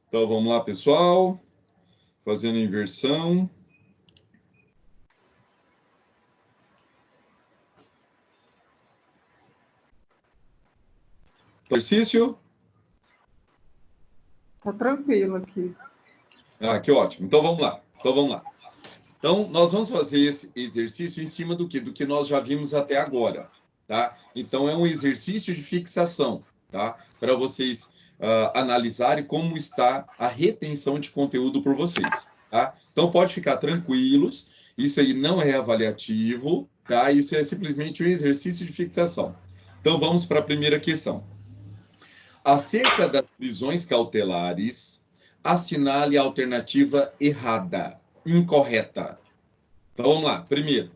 Então, vamos lá, pessoal. Fazendo a inversão. Exercício? Tá tranquilo aqui. Ah, que ótimo. Então, vamos lá. Então, nós vamos fazer esse exercício em cima do quê? Do que nós já vimos até agora, tá? Então, é um exercício de fixação, tá? Para vocês analisarem como está a retenção de conteúdo por vocês, tá? Então, pode ficar tranquilos. Isso aí não é avaliativo, tá? Isso é simplesmente um exercício de fixação. Então, vamos para a primeira questão. Acerca das prisões cautelares, assinale a alternativa errada, incorreta. Então vamos lá. Primeiro,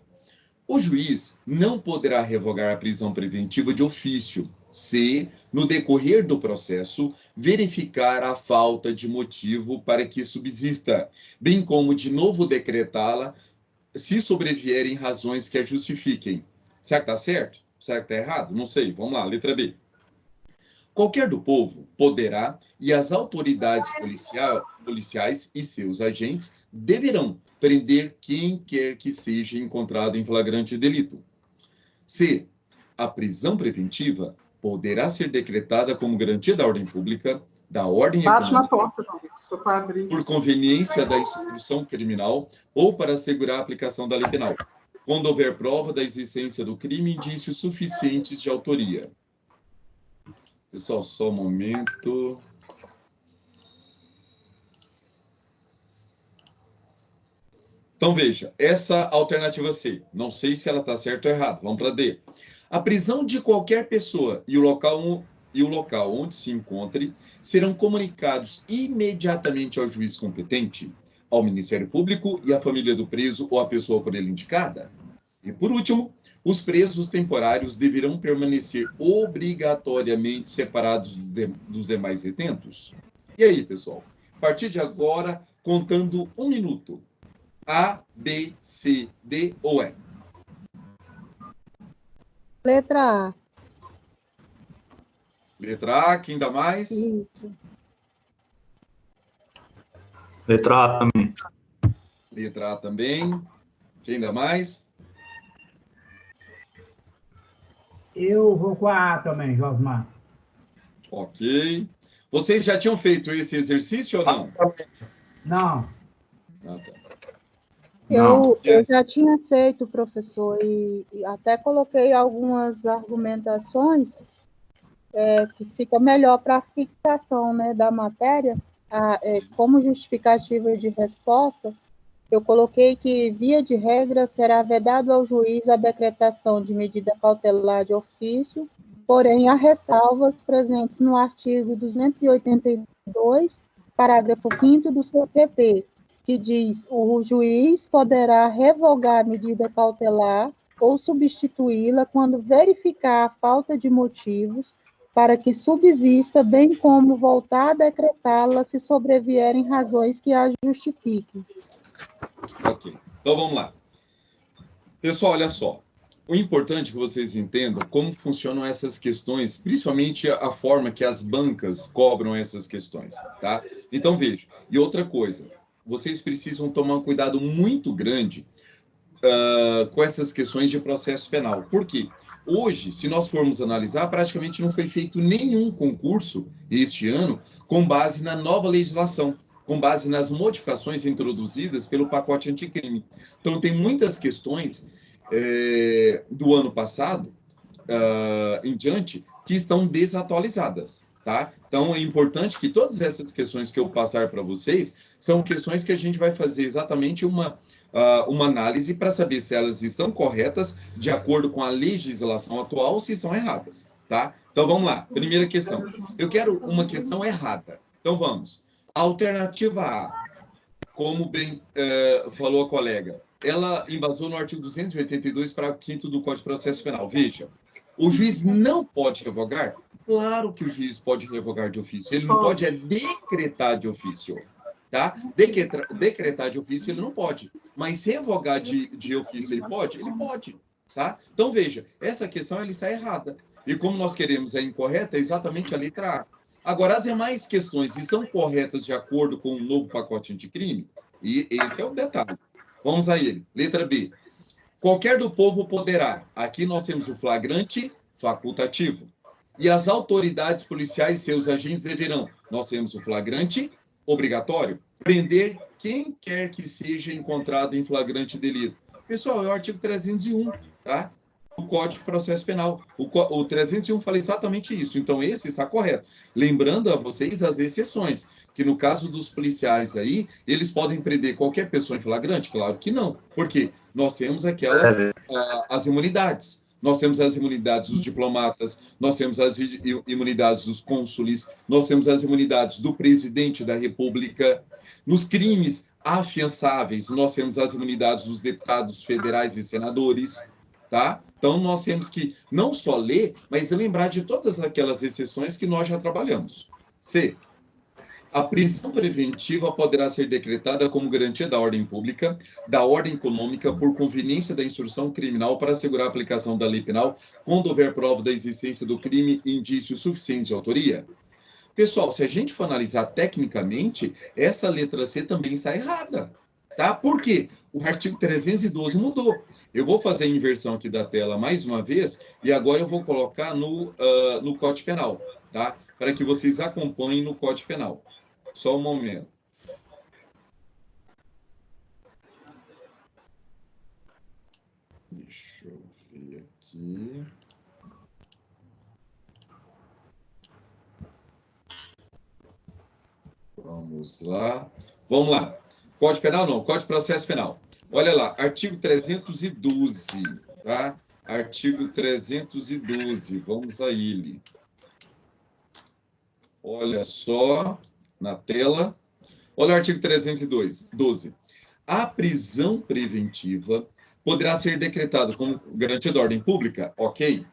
o juiz não poderá revogar a prisão preventiva de ofício se, no decorrer do processo, verificar a falta de motivo para que subsista, bem como de novo decretá-la se sobrevierem razões que a justifiquem. Será que está certo? Será que está errado? Não sei. Vamos lá, letra B. Qualquer do povo poderá, e as autoridades policiais e seus agentes deverão prender quem quer que seja encontrado em flagrante delito. C. A prisão preventiva poderá ser decretada como garantia da ordem pública, da ordem Bate na econômica, porta, João. Sou padrinho. por conveniência da instrução criminal ou para assegurar a aplicação da lei penal, quando houver prova da existência do crime e indícios suficientes de autoria. Pessoal, só um momento. Então, veja, essa alternativa C, não sei se ela está certa ou errada. Vamos para D. A prisão de qualquer pessoa e o local onde se encontre serão comunicados imediatamente ao juiz competente, ao Ministério Público e à família do preso ou à pessoa por ele indicada. E, por último, os presos temporários deverão permanecer obrigatoriamente separados dos demais detentos. E aí, pessoal? A partir de agora, contando 1 minuto. A, B, C, D ou E? Letra A. Letra A, quem dá mais? Isso. Letra A também. Letra A também. Quem dá mais? Eu vou com a A também, Josmar. Ok. Vocês já tinham feito esse exercício ou não? Não. Ah, tá. Eu já tinha feito, professor, e até coloquei algumas argumentações que fica melhor para a fixação, né, da matéria, como justificativa de resposta. Eu coloquei que, via de regra, será vedado ao juiz a decretação de medida cautelar de ofício, porém, há ressalvas presentes no artigo 282, parágrafo 5º do CPP, que diz: o juiz poderá revogar a medida cautelar ou substituí-la quando verificar a falta de motivos para que subsista, bem como voltar a decretá-la se sobrevierem razões que a justifiquem. Ok. Então vamos lá. Pessoal, olha só. O importante é que vocês entendam como funcionam essas questões, principalmente a forma que as bancas cobram essas questões, tá? Então veja. E outra coisa, vocês precisam tomar um cuidado muito grande com essas questões de processo penal. Por quê? Hoje, se nós formos analisar, praticamente não foi feito nenhum concurso este ano com base na nova legislação, com base nas modificações introduzidas pelo pacote anticrime. Então, tem muitas questões do ano passado em diante que estão desatualizadas. Tá? Então, é importante que todas essas questões que eu passar para vocês são questões que a gente vai fazer exatamente uma análise para saber se elas estão corretas de acordo com a legislação atual ou se são erradas. Tá? Então, vamos lá. Primeira questão. Eu quero uma questão errada. Então, vamos. Alternativa A, como bem falou a colega, ela embasou no artigo 282, parágrafo 5º do Código de Processo Penal. Veja, o juiz não pode revogar? Claro que o juiz pode revogar de ofício. Ele não pode decretar de ofício. Tá? Decretar de ofício ele não pode. Mas revogar de ofício ele pode? Ele pode. Tá? Então, veja, essa questão ela está errada. E como nós queremos a incorreta, é exatamente a letra A. Agora, as demais questões estão corretas de acordo com o novo pacote anticrime? E esse é o detalhe. Vamos a ele. Letra B. Qualquer do povo poderá. Aqui nós temos o flagrante facultativo. E as autoridades policiais e seus agentes deverão. Nós temos o flagrante obrigatório. Prender quem quer que seja encontrado em flagrante delito. Pessoal, é o artigo 301, tá? O Código de Processo Penal. O 301 fala exatamente isso. Então, esse está correto. Lembrando a vocês das exceções, que no caso dos policiais aí, eles podem prender qualquer pessoa em flagrante? Claro que não. Por quê? Nós temos aquelas, as imunidades. Nós temos as imunidades dos diplomatas, nós temos as imunidades dos cônsules, nós temos as imunidades do presidente da República. Nos crimes afiançáveis, nós temos as imunidades dos deputados federais e senadores, tá? Então, nós temos que não só ler, mas lembrar de todas aquelas exceções que nós já trabalhamos. C. A prisão preventiva poderá ser decretada como garantia da ordem pública, da ordem econômica, por conveniência da instrução criminal para assegurar a aplicação da lei penal, quando houver prova da existência do crime e indícios suficientes de autoria. Pessoal, se a gente for analisar tecnicamente, essa letra C também está errada. Tá? Por quê? O artigo 312 mudou. Eu vou fazer a inversão aqui da tela mais uma vez, e agora eu vou colocar no Código Penal, tá? Para que vocês acompanhem no Código Penal. Só um momento. Deixa eu ver aqui. Vamos lá. Vamos lá. Código Penal não, Código de Processo Penal. Olha lá, artigo 312, tá? Artigo 312, vamos a ele. Olha só na tela. Olha o artigo 312. A prisão preventiva poderá ser decretada como garantia da ordem pública, ok.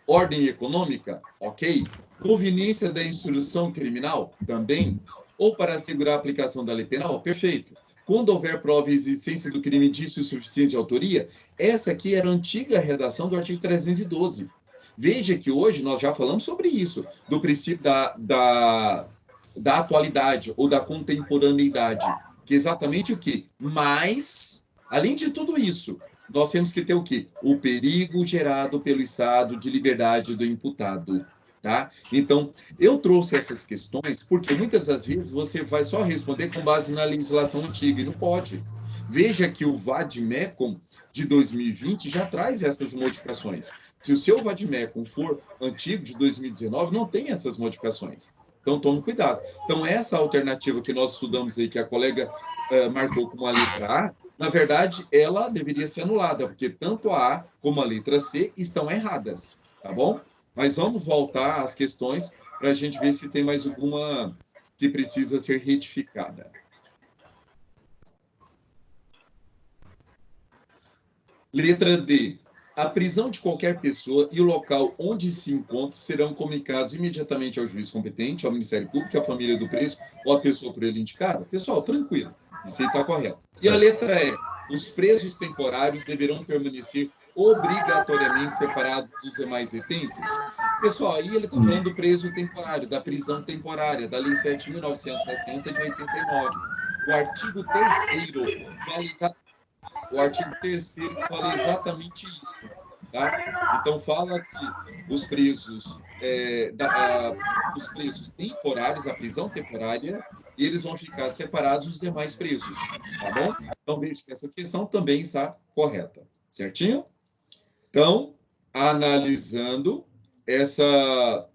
Ordem econômica, ok. Conveniência da instrução criminal, também. Ou para assegurar a aplicação da lei penal, perfeito. Quando houver prova e existência do crime indício suficiente de autoria, essa aqui era a antiga redação do artigo 312. Veja que hoje nós já falamos sobre isso, do princípio da atualidade ou da contemporaneidade, que é exatamente o quê? Mas, além de tudo isso, nós temos que ter o quê? O perigo gerado pelo estado de liberdade do imputado. Tá? Então, eu trouxe essas questões porque muitas das vezes você vai só responder com base na legislação antiga, e não pode. Veja que o VAD-MECOM de 2020 já traz essas modificações. Se o seu VAD-MECOM for antigo, de 2019, não tem essas modificações. Então, tome cuidado. Então, essa alternativa que nós estudamos aí, que a colega marcou como a letra A, na verdade, ela deveria ser anulada, porque tanto a A como a letra C estão erradas, tá bom? Mas vamos voltar às questões para a gente ver se tem mais alguma que precisa ser retificada. Letra D. A prisão de qualquer pessoa e o local onde se encontra serão comunicados imediatamente ao juiz competente, ao Ministério Público, à família do preso ou à pessoa por ele indicada. Pessoal, tranquilo. Isso aí está correto. E a letra E. Os presos temporários deverão permanecer obrigatoriamente separados dos demais detentos. Pessoal, aí ele está falando do preso temporário, da prisão temporária, da Lei 7.960 de 89. O artigo 3º fala exatamente isso. Tá? Então, fala que os presos, os presos temporários, a prisão temporária, eles vão ficar separados dos demais presos. Tá bom? Então, veja que essa questão também está correta. Certinho? Então, analisando, essa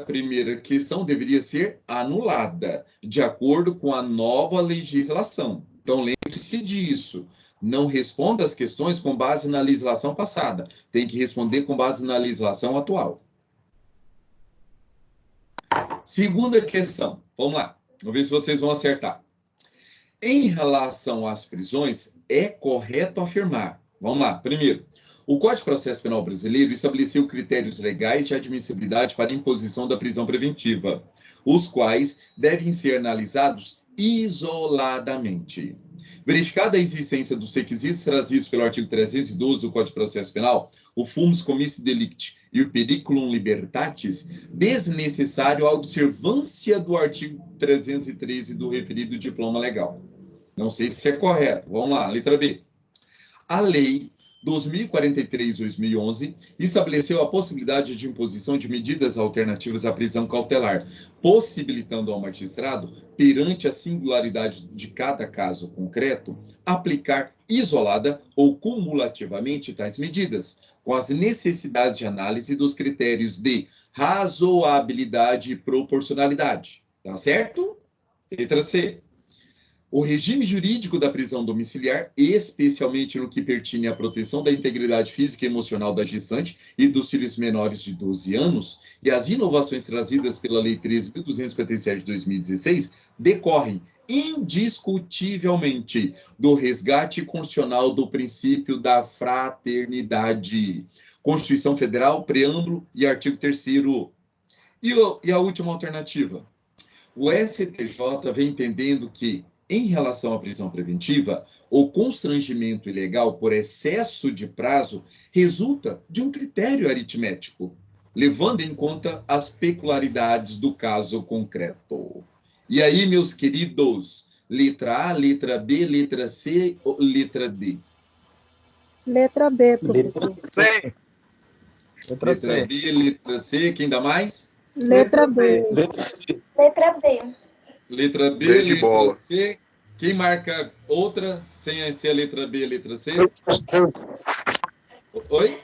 primeira questão deveria ser anulada, de acordo com a nova legislação. Então, lembre-se disso. Não responda as questões com base na legislação passada. Tem que responder com base na legislação atual. Segunda questão. Vamos lá. Vamos ver se vocês vão acertar. Em relação às prisões, é correto afirmar. Vamos lá. Primeiro, o Código de Processo Penal brasileiro estabeleceu critérios legais de admissibilidade para a imposição da prisão preventiva, os quais devem ser analisados isoladamente. Verificada a existência dos requisitos trazidos pelo artigo 312 do Código de Processo Penal, o fumus comissi delicti e o periculum libertatis, desnecessário a observância do artigo 313 do referido diploma legal. Não sei se é correto. Vamos lá, letra B. A Lei 2043/2011 estabeleceu a possibilidade de imposição de medidas alternativas à prisão cautelar, possibilitando ao magistrado, perante a singularidade de cada caso concreto, aplicar isolada ou cumulativamente tais medidas, com as necessidades de análise dos critérios de razoabilidade e proporcionalidade. Tá certo? Letra C. O regime jurídico da prisão domiciliar, especialmente no que pertine à proteção da integridade física e emocional da gestante e dos filhos menores de 12 anos, e as inovações trazidas pela Lei 13.257 de 2016, decorrem indiscutivelmente do resgate constitucional do princípio da fraternidade. Constituição Federal, preâmbulo e artigo 3º. E a última alternativa? O STJ vem entendendo que, em relação à prisão preventiva, o constrangimento ilegal por excesso de prazo resulta de um critério aritmético, levando em conta as peculiaridades do caso concreto. E aí, meus queridos, letra A, letra B, letra C ou letra D? Letra B, professor. Letra B, letra C, quem dá mais? Letra B. Letra B. Letra B, B de letra bola. C. Quem marca outra sem ser a letra B, a letra C? Oi?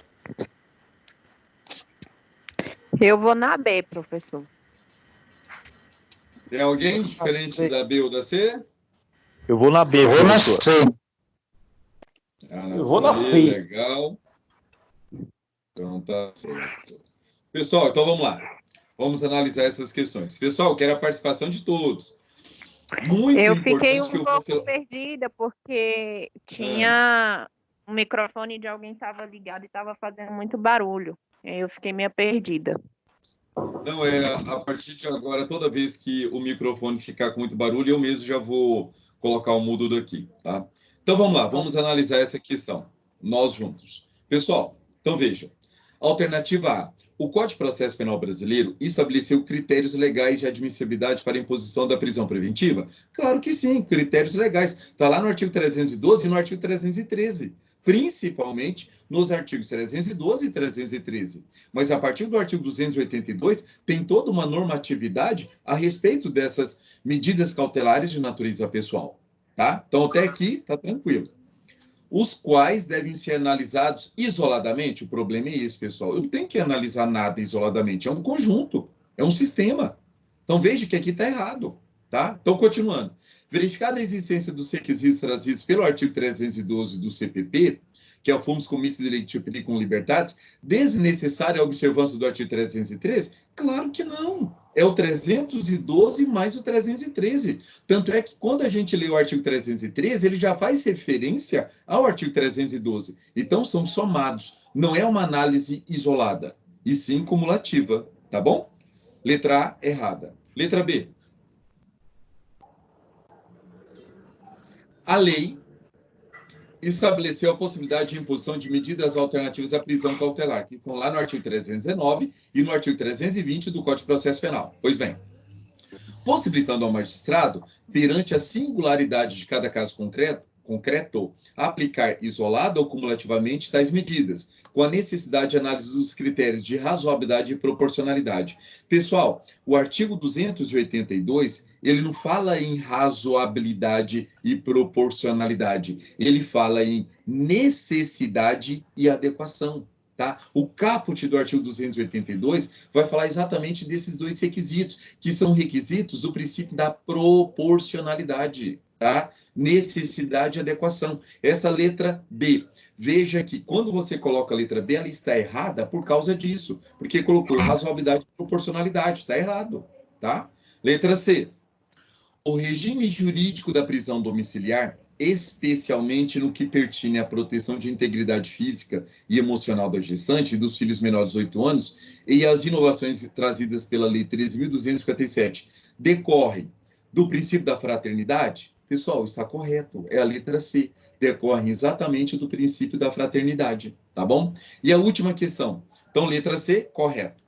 Eu vou na B, professor. Tem alguém diferente da B ou da C? Eu vou na B, professor. Eu vou na C. Legal. Então tá certo. Pessoal, então vamos lá. Vamos analisar essas questões. Pessoal, quero a participação de todos. Muito Eu importante fiquei um que eu pouco vou... perdida, porque tinha o microfone de alguém estava ligado e estava fazendo muito barulho. Aí eu fiquei meio perdida. Não, a partir de agora, toda vez que o microfone ficar com muito barulho, eu mesmo já vou colocar o mudo daqui, tá? Então vamos lá, vamos analisar essa questão, nós juntos. Pessoal, então vejam. Alternativa A. O Código de Processo Penal brasileiro estabeleceu critérios legais de admissibilidade para a imposição da prisão preventiva? Claro que sim, critérios legais. Está lá no artigo 312 e no artigo 313. Principalmente nos artigos 312 e 313. Mas a partir do artigo 282, tem toda uma normatividade a respeito dessas medidas cautelares de natureza pessoal. Tá? Então, até aqui, está tranquilo. Os quais devem ser analisados isoladamente. O problema é esse, pessoal. Eu não tenho que analisar nada isoladamente. É um conjunto, é um sistema. Então, veja que aqui está errado. Tá? Então, continuando. Verificada a existência dos requisitos trazidos pelo artigo 312 do CPP, que é o fumus comissi delicti periculum libertatis, desnecessária a observância do artigo 313? Claro que não. É o 312 mais o 313. Tanto é que quando a gente lê o artigo 313, ele já faz referência ao artigo 312. Então, são somados. Não é uma análise isolada, e sim cumulativa. Tá bom? Letra A, errada. Letra B. A lei estabeleceu a possibilidade de imposição de medidas alternativas à prisão cautelar, que estão lá no artigo 319 e no artigo 320 do Código de Processo Penal. Pois bem, possibilitando ao magistrado, perante a singularidade de cada caso concreto, aplicar isolada ou cumulativamente tais medidas, com a necessidade de análise dos critérios de razoabilidade e proporcionalidade. Pessoal, o artigo 282, ele não fala em razoabilidade e proporcionalidade, ele fala em necessidade e adequação. Tá? O caput do artigo 282 vai falar exatamente desses dois requisitos, que são requisitos do princípio da proporcionalidade. Tá? Necessidade e adequação. Essa letra B. Veja que quando você coloca a letra B, ela está errada por causa disso, porque colocou razoabilidade e proporcionalidade. Está errado. Tá? Letra C. O regime jurídico da prisão domiciliar, especialmente no que pertine à proteção de integridade física e emocional da gestante e dos filhos menores de 8 anos, e as inovações trazidas pela Lei 13.257, decorrem do princípio da fraternidade. Pessoal, está correto. É a letra C. Decorre exatamente do princípio da fraternidade, tá bom? E a última questão. Então, letra C, correto.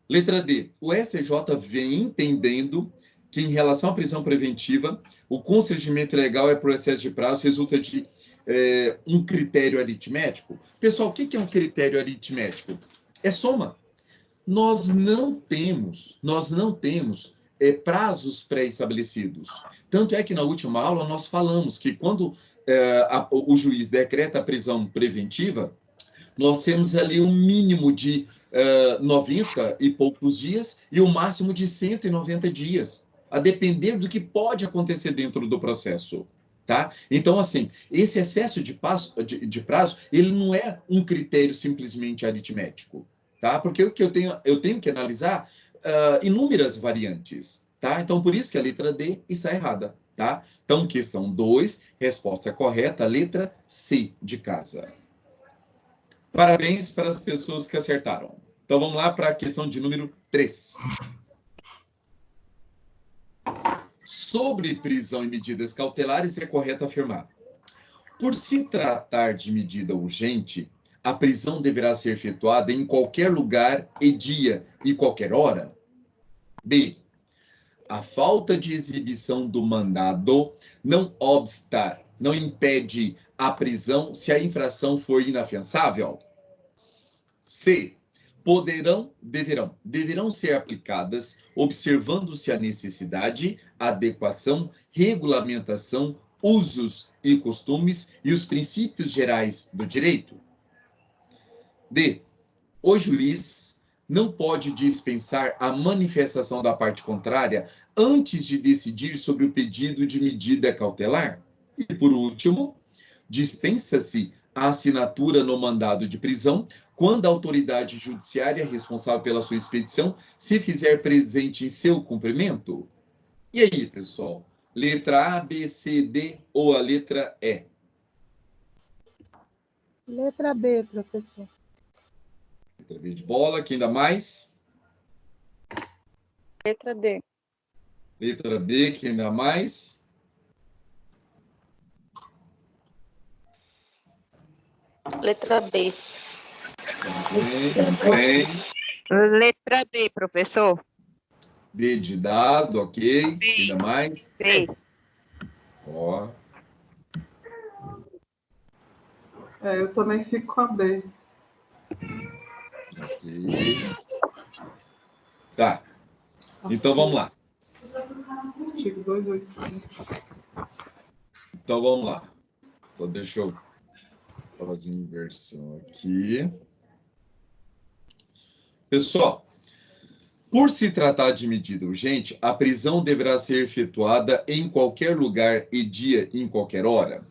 Letra D. O STJ vem entendendo que, em relação à prisão preventiva, o constrangimento legal é por excesso de prazo, resulta de um critério aritmético. Pessoal, o que é um critério aritmético? É soma. Nós não temos prazos pré-estabelecidos. Tanto é que na última aula nós falamos que quando o juiz decreta a prisão preventiva, nós temos ali um mínimo de 90 e poucos dias e o máximo de 190 dias, a depender do que pode acontecer dentro do processo. Tá? Então, assim, esse excesso de prazo, ele não é um critério simplesmente aritmético, tá? Porque o que eu tenho que analisar inúmeras variantes, tá? Então, por isso que a letra D está errada, tá? Então, questão 2, resposta correta, letra C de casa. Parabéns para as pessoas que acertaram. Então, vamos lá para a questão de número 3. Sobre prisão e medidas cautelares, é correto afirmar: por se tratar de medida urgente, a prisão deverá ser efetuada em qualquer lugar e dia e qualquer hora. B. A falta de exibição do mandado não obsta, não impede a prisão se a infração for inafiançável. C. Deverão ser aplicadas observando-se a necessidade, adequação, regulamentação, usos e costumes e os princípios gerais do direito. D. O juiz não pode dispensar a manifestação da parte contrária antes de decidir sobre o pedido de medida cautelar. E, por último, dispensa-se a assinatura no mandado de prisão quando a autoridade judiciária responsável pela sua expedição se fizer presente em seu cumprimento. E aí, pessoal? Letra A, B, C, D ou a letra E? Letra B, professor. Letra B de bola. Quem dá mais? Letra D. Letra B. Quem dá mais? Letra B. Bem. Letra D, professor. D de dado, ok. Quem dá mais? D. Ó. Eu também fico com a B. Ok. Tá. Então, vamos lá. Artigo 285. Então, vamos lá. Só deixa eu fazer inversão aqui. Pessoal, por se tratar de medida urgente, a prisão deverá ser efetuada em qualquer lugar e dia, em qualquer hora.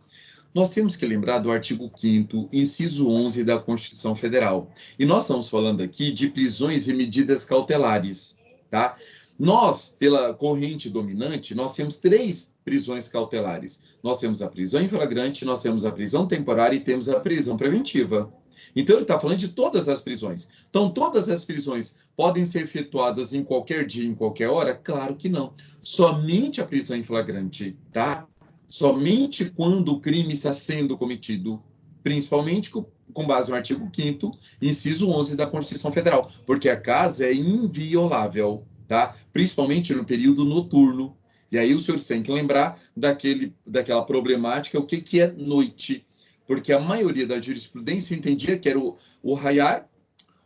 Nós temos que lembrar do artigo 5º, inciso 11 da Constituição Federal. E nós estamos falando aqui de prisões e medidas cautelares, tá? Nós, pela corrente dominante, nós temos 3 prisões cautelares. Nós temos a prisão em flagrante, nós temos a prisão temporária e temos a prisão preventiva. Então, ele está falando de todas as prisões. Então, todas as prisões podem ser efetuadas em qualquer dia, em qualquer hora? Claro que não. Somente a prisão em flagrante, tá? Somente quando o crime está sendo cometido, principalmente com base no artigo 5º, inciso 11 da Constituição Federal, porque a casa é inviolável, tá? Principalmente no período noturno. E aí os senhores têm que lembrar daquela problemática, o que é noite, porque a maioria da jurisprudência entendia que era o raiar,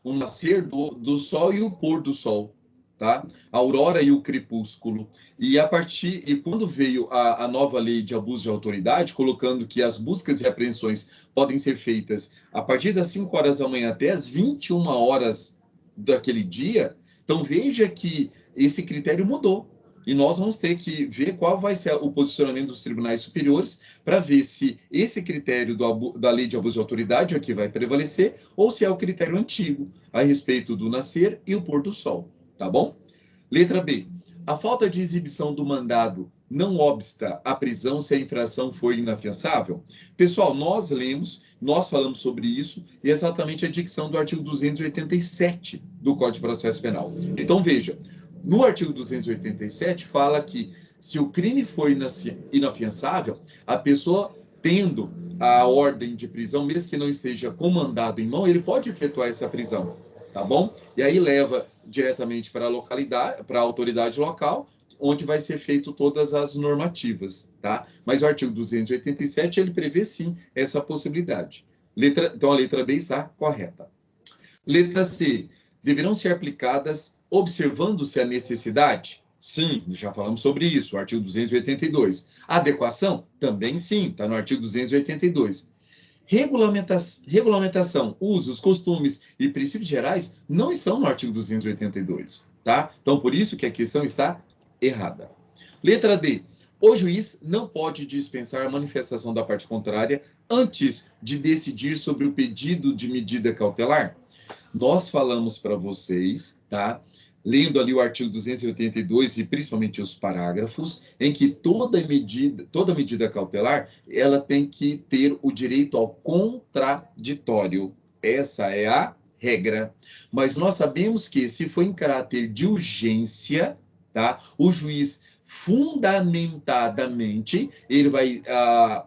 o nascer do sol e o pôr do sol, tá? A aurora e o crepúsculo. E quando veio a nova lei de abuso de autoridade, colocando que as buscas e apreensões podem ser feitas a partir das 5 horas da manhã até as 21 horas daquele dia, então veja que esse critério mudou. E nós vamos ter que ver qual vai ser o posicionamento dos tribunais superiores para ver se esse critério da lei de abuso de autoridade aqui vai prevalecer ou se é o critério antigo a respeito do nascer e o pôr do sol. Tá bom? Letra B. A falta de exibição do mandado não obsta a prisão se a infração for inafiançável? Pessoal, nós falamos sobre isso e exatamente a dicção do artigo 287 do Código de Processo Penal. Então, veja, No artigo 287, fala que se o crime for inafiançável, a pessoa tendo a ordem de prisão, mesmo que não esteja com mandado em mão, ele pode efetuar essa prisão, tá bom? E aí leva diretamente para a localidade, para a autoridade local, onde vai ser feito todas as normativas, tá? Mas o artigo 287, ele prevê sim essa possibilidade. Então a letra B está correta. Letra C, deverão ser aplicadas observando-se a necessidade? Sim, já falamos sobre isso, o artigo 282. Adequação? Também sim, está no artigo 282. Regulamentação, usos, costumes e princípios gerais não estão no artigo 282, tá? Então, por isso que a questão está errada. Letra D. O juiz não pode dispensar a manifestação da parte contrária antes de decidir sobre o pedido de medida cautelar? Nós falamos para vocês, tá? Lendo ali o artigo 282 e principalmente os parágrafos, em que toda medida cautelar, ela tem que ter o direito ao contraditório. Essa é a regra. Mas nós sabemos que, se for em caráter de urgência, tá? O juiz, fundamentadamente, ele vai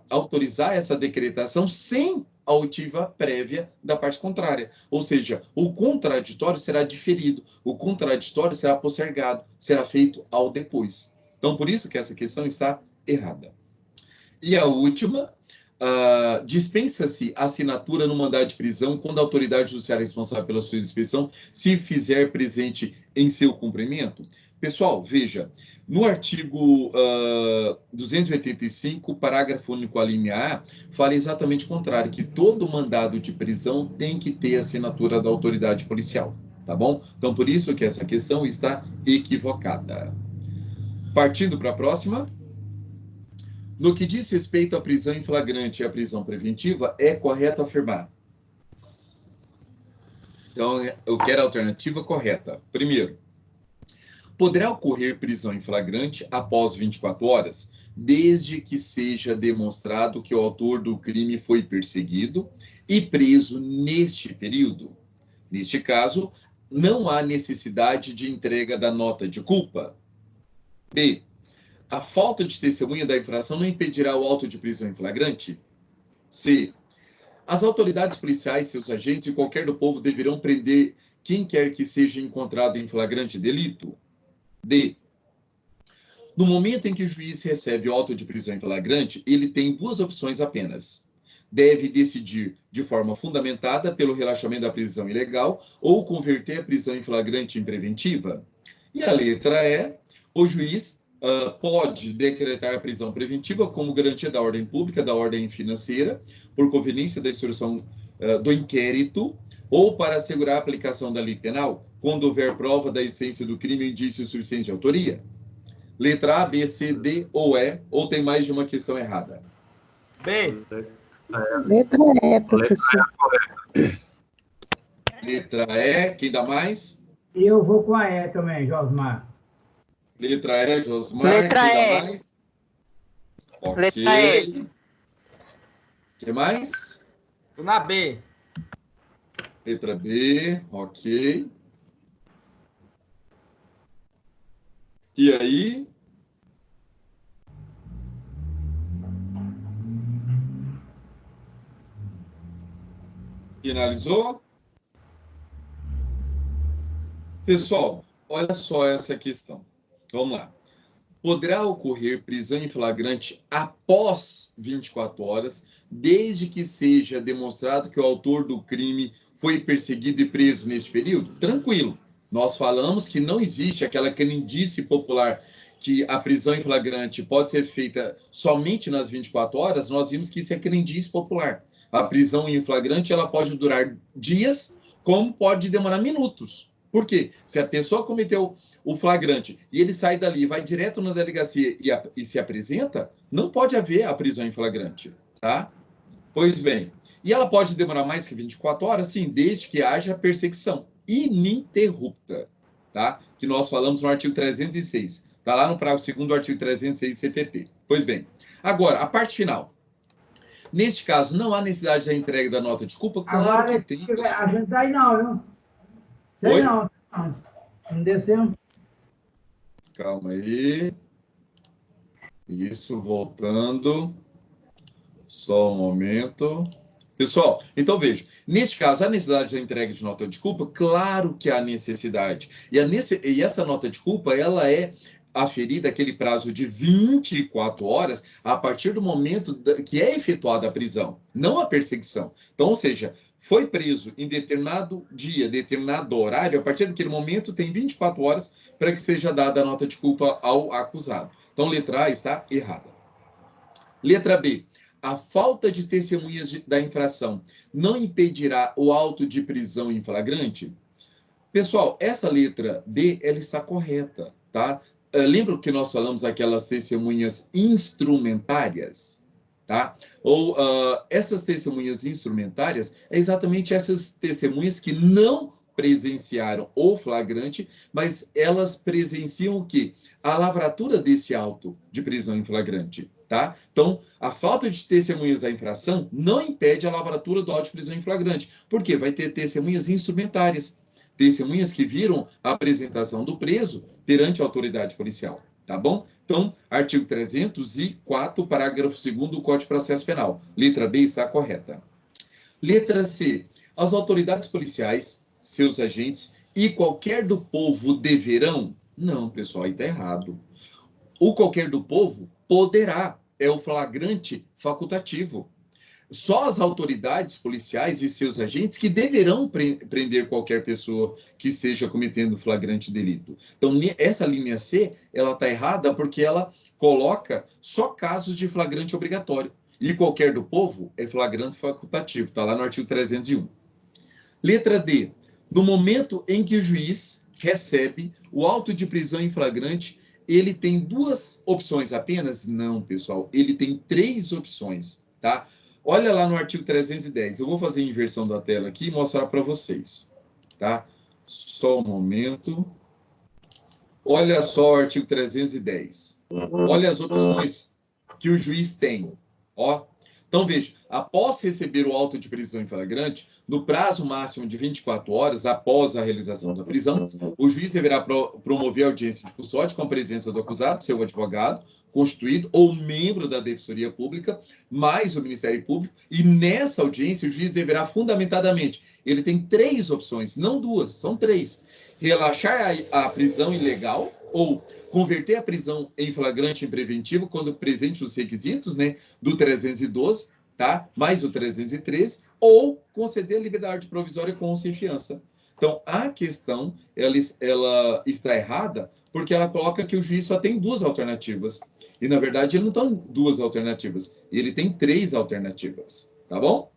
autorizar essa decretação sem a oitiva prévia da parte contrária. Ou seja, o contraditório será diferido, o contraditório será postergado, será feito ao depois. Então, por isso que essa questão está errada. E a última, dispensa-se a assinatura no mandado de prisão quando a autoridade judiciária responsável pela sua expedição se fizer presente em seu cumprimento? Pessoal, veja, no artigo 285, parágrafo único, a linha A, fala exatamente o contrário, que todo mandado de prisão tem que ter assinatura da autoridade policial, tá bom? Então, por isso que essa questão está equivocada. Partindo para a próxima. No que diz respeito à prisão em flagrante e à prisão preventiva, é correto afirmar. Então, eu quero a alternativa correta. Primeiro, poderá ocorrer prisão em flagrante após 24 horas, desde que seja demonstrado que o autor do crime foi perseguido e preso neste período. Neste caso, não há necessidade de entrega da nota de culpa. B. A falta de testemunha da infração não impedirá o auto de prisão em flagrante? C. As autoridades policiais, seus agentes e qualquer do povo deverão prender quem quer que seja encontrado em flagrante delito? D. No momento em que o juiz recebe o auto de prisão em flagrante, ele tem duas opções apenas. Deve decidir de forma fundamentada pelo relaxamento da prisão ilegal ou converter a prisão em flagrante em preventiva. E a letra E. O juiz pode decretar a prisão preventiva como garantia da ordem pública, da ordem financeira, por conveniência da instrução do inquérito, ou para assegurar a aplicação da lei penal, quando houver prova da existência do crime e indício suficiente de autoria. Letra A, B, C, D ou E, ou tem mais de uma questão errada? B. Letra E, professor. Letra E, quem dá mais? Eu vou com a E também, Josmar. Letra E, Josmar. Letra quem E. dá mais? Ok. Letra E. O que mais? Tô na B. Letra B, ok. E aí? Finalizou? Pessoal, olha só essa questão. Vamos lá. Poderá ocorrer prisão em flagrante após 24 horas, desde que seja demonstrado que o autor do crime foi perseguido e preso nesse período? Tranquilo. Nós falamos que não existe aquela crendice popular que a prisão em flagrante pode ser feita somente nas 24 horas. Nós vimos que isso é crendice popular. A prisão em flagrante ela pode durar dias, como pode demorar minutos. Por quê? Se a pessoa cometeu o flagrante e ele sai dali e vai direto na delegacia e se apresenta, não pode haver a prisão em flagrante, tá? Pois bem, e ela pode demorar mais que 24 horas? Sim, desde que haja perseguição ininterrupta, tá? Que nós falamos no artigo 306. Tá lá no parágrafo 2º do artigo 306 CPP. Pois bem, agora, a parte final. Neste caso, não há necessidade da entrega da nota de culpa? Claro Agora, que tem. a gente tá aí não, viu? Oi? Sei não. Não desceu. calma aí. Isso, voltando. Só um momento. Pessoal, então veja, neste caso, a necessidade da entrega de nota de culpa, claro que há necessidade. E essa nota de culpa, ela é aferida aquele prazo de 24 horas a partir do momento que é efetuada a prisão, não a perseguição. Então, ou seja, foi preso em determinado dia, determinado horário, a partir daquele momento tem 24 horas para que seja dada a nota de culpa ao acusado. Então, letra A está errada. Letra B. A falta de testemunhas da infração não impedirá o auto de prisão em flagrante? Pessoal, essa letra B, ela está correta, tá? Lembra que nós falamos aquelas testemunhas instrumentárias, tá? Ou essas testemunhas instrumentárias, é exatamente essas testemunhas que não presenciaram o flagrante, mas elas presenciam o quê? A lavratura desse auto de prisão em flagrante, tá? Então, a falta de testemunhas da infração não impede a lavratura do auto de prisão em flagrante. Por quê? Vai ter testemunhas instrumentárias, testemunhas que viram a apresentação do preso perante a autoridade policial, tá bom? Então, artigo 304, parágrafo 2º do Código de Processo Penal. Letra B está correta. Letra C. As autoridades policiais, seus agentes e qualquer do povo deverão? Não, pessoal, aí está errado. O qualquer do povo poderá, é o flagrante facultativo. Só as autoridades policiais e seus agentes que deverão prender qualquer pessoa que esteja cometendo flagrante delito. Então, essa linha C, ela está errada porque ela coloca só casos de flagrante obrigatório. E qualquer do povo é flagrante facultativo, está lá no artigo 301. Letra D. No momento em que o juiz recebe o auto de prisão em flagrante, ele tem duas opções apenas? Não, pessoal, ele tem 3 opções, tá? Olha lá no artigo 310, eu vou fazer a inversão da tela aqui e mostrar para vocês, tá? Só um momento. Olha só o artigo 310. Olha as opções que o juiz tem, ó. Então, veja, após receber o auto de prisão em flagrante, no prazo máximo de 24 horas após a realização da prisão, o juiz deverá promover a audiência de custódia com a presença do acusado, seu advogado, constituído ou membro da Defensoria Pública, mais o Ministério Público, e nessa audiência o juiz deverá fundamentadamente, ele tem 3 opções, não 2, são 3, relaxar a prisão ilegal, ou converter a prisão em flagrante em preventivo quando presente os requisitos, né, do 312, tá? Mais o 313, ou conceder liberdade provisória com ou sem fiança. Então, a questão, ela está errada porque ela coloca que o juiz só tem 2 alternativas. E, na verdade, ele não tem 2 alternativas, ele tem 3 alternativas, tá bom?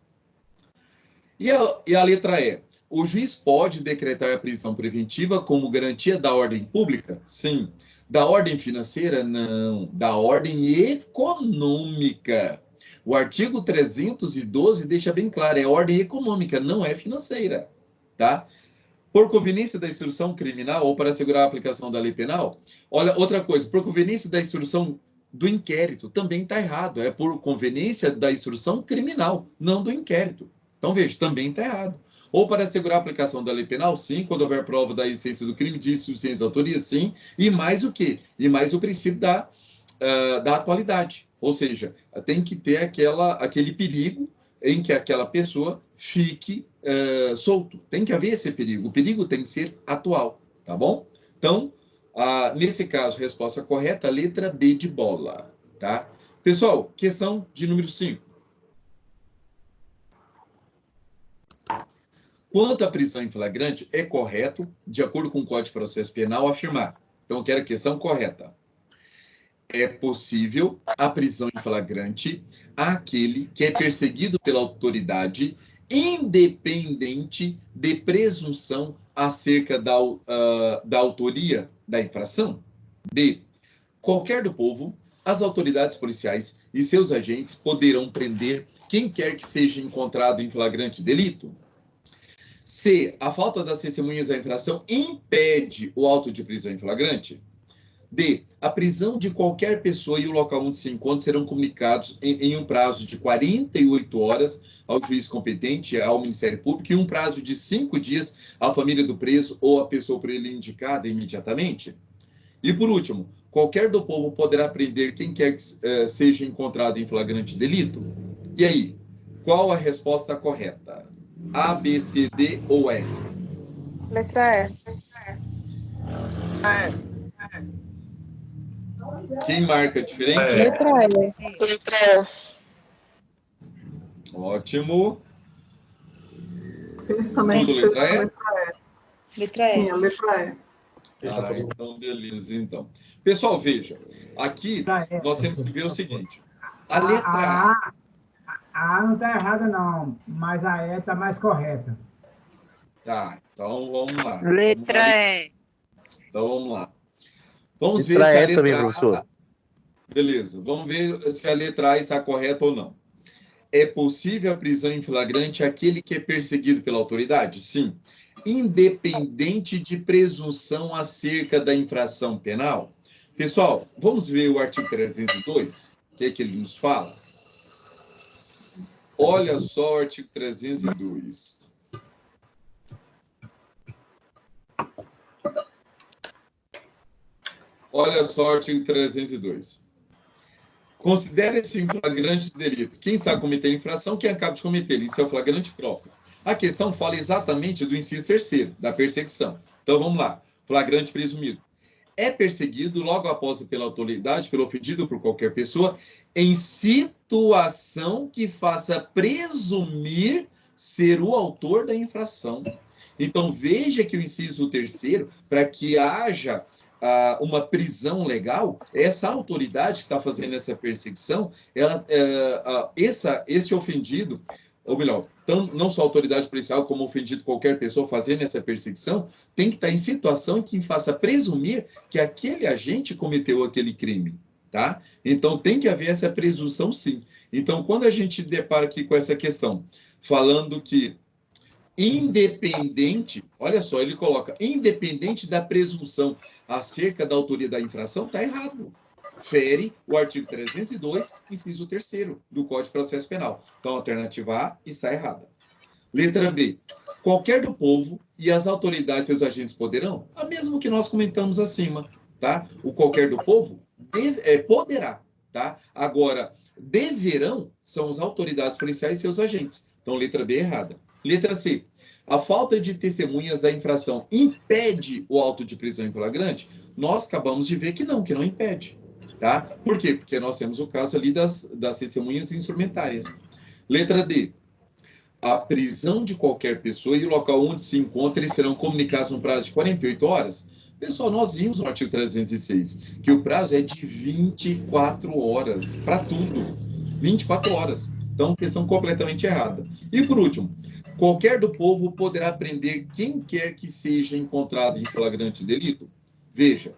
E a letra E. O juiz pode decretar a prisão preventiva como garantia da ordem pública? Sim. Da ordem financeira? Não. Da ordem econômica. O artigo 312 deixa bem claro, é ordem econômica, não é financeira, tá? Por conveniência da instrução criminal ou para assegurar a aplicação da lei penal? Olha, outra coisa, por conveniência da instrução do inquérito, também está errado. É por conveniência da instrução criminal, não do inquérito. Então, veja, também está errado. Ou para assegurar a aplicação da lei penal, sim, quando houver prova da existência do crime de insuficiência de autoria, sim, e mais o quê? E mais o princípio da atualidade. Ou seja, tem que ter aquele perigo em que aquela pessoa fique solto. Tem que haver esse perigo. O perigo tem que ser atual, tá bom? Então, nesse caso, resposta correta, letra B de bola, tá? Pessoal, questão de número 5. Quanto à prisão em flagrante, é correto, de acordo com o Código de Processo Penal, afirmar. Então, eu quero a questão correta. É possível a prisão em flagrante àquele que é perseguido pela autoridade, independente de presunção acerca da autoria da infração? B. Qualquer do povo, as autoridades policiais e seus agentes poderão prender quem quer que seja encontrado em flagrante delito? C. A falta das testemunhas da infração impede o auto de prisão em flagrante? D. A prisão de qualquer pessoa e o local onde se encontra serão comunicados em um prazo de 48 horas ao juiz competente, ao Ministério Público, e um prazo de 5 dias à família do preso ou à pessoa por ele indicada imediatamente? E por último, qualquer do povo poderá prender quem quer que seja encontrado em flagrante delito? E aí, qual a resposta correta? A, B, C, D ou E? Letra E. Quem marca diferente? Letra E. Letra Ótimo. Fiz também. Tudo letra E? Letra Sim, a letra E. Ah, então beleza, então. Pessoal, veja, aqui nós temos que ver o seguinte. A letra A. A não está errada, não, mas a E está mais correta. Tá, então vamos lá. Letra E. Então vamos lá. Vamos ver Letra se a E letra também, A... professor. Beleza, vamos ver se a letra A está correta ou não. É possível a prisão em flagrante àquele que é perseguido pela autoridade? Sim. Independente de presunção acerca da infração penal? Pessoal, vamos ver o artigo 302? O que é que ele nos fala? Olha só o artigo 302. Olha só o artigo 302. Considere-se em flagrante delito quem está cometendo infração, quem acaba de cometer. Isso é o flagrante próprio. A questão fala exatamente do inciso 3º, da perseguição. Então, vamos lá. Flagrante presumido. É perseguido logo após pela autoridade, pelo ofendido por qualquer pessoa, em situação que faça presumir ser o autor da infração. Então, veja que o inciso 3º, para que haja uma prisão legal, essa autoridade que está fazendo essa perseguição, esse ofendido, ou melhor, não só a autoridade policial, como ofendido qualquer pessoa fazendo essa perseguição, tem que estar em situação que faça presumir que aquele agente cometeu aquele crime, tá? Então, tem que haver essa presunção, sim. Então, quando a gente depara aqui com essa questão, falando que independente, olha só, ele coloca, independente da presunção acerca da autoria da infração, está errado. Fere o artigo 302, inciso 3º do Código de Processo Penal. Então, a alternativa A está errada. Letra B. Qualquer do povo e as autoridades e seus agentes poderão, a mesmo que nós comentamos acima, tá? O qualquer do povo poderá, tá? Agora, deverão são as autoridades policiais e seus agentes. Então, letra B errada. Letra C. A falta de testemunhas da infração impede o auto de prisão em flagrante? Nós acabamos de ver que não impede. Tá? Por quê? Porque nós temos o caso ali das testemunhas instrumentárias. Letra D. A prisão de qualquer pessoa e o local onde se encontra, eles serão comunicados no prazo de 48 horas. Pessoal, nós vimos no artigo 306 que o prazo é de 24 horas para tudo. 24 horas. Então, questão completamente errada. E por último, qualquer do povo poderá prender quem quer que seja encontrado em flagrante delito? Veja,